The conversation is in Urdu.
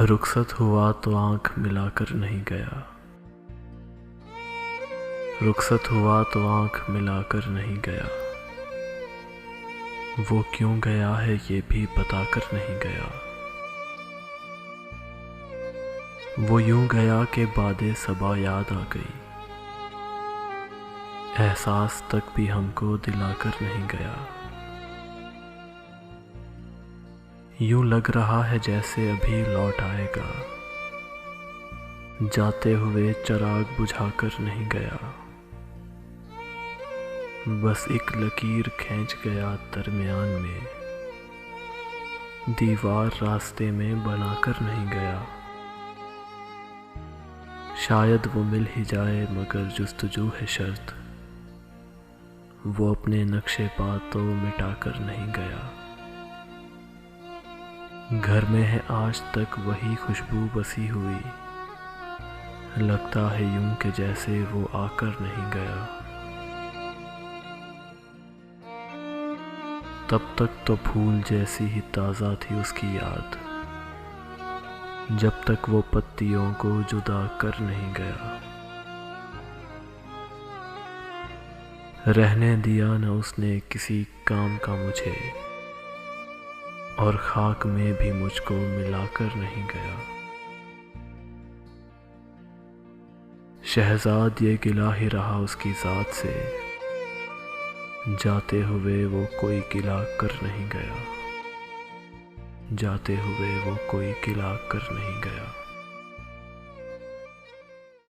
رخصت ہوا تو آنکھ ملا کر نہیں گیا، رخصت ہوا تو آنکھ ملا کر نہیں گیا، وہ کیوں گیا ہے یہ بھی بتا کر نہیں گیا، وہ یوں گیا کہ باد صبا یاد آ گئی، احساس تک بھی ہم کو دلا کر نہیں گیا، یوں لگ رہا ہے جیسے ابھی لوٹ آئے گا، جاتے ہوئے چراغ بجھا کر نہیں گیا، بس ایک لکیر کھینچ گیا درمیان میں، دیوار راستے میں بنا کر نہیں گیا، شاید وہ مل ہی جائے مگر جستجو ہے شرط، وہ اپنے نقش پا تو مٹا کر نہیں گیا، گھر میں ہے آج تک وہی خوشبو بسی ہوئی، لگتا ہے یوں کہ جیسے وہ آ کر نہیں گیا، تب تک تو پھول جیسی ہی تازہ تھی اس کی یاد، جب تک وہ پتیوں کو جدا کر نہیں گیا، رہنے دیا نہ اس نے کسی کام کا مجھے، اور خاک میں بھی مجھ کو ملا کر نہیں گیا، شہزاد یہ گلہ ہی رہا اس کی ذات سے، جاتے ہوئے وہ کوئی گلہ کر نہیں گیا، جاتے ہوئے وہ کوئی گلہ کر نہیں گیا۔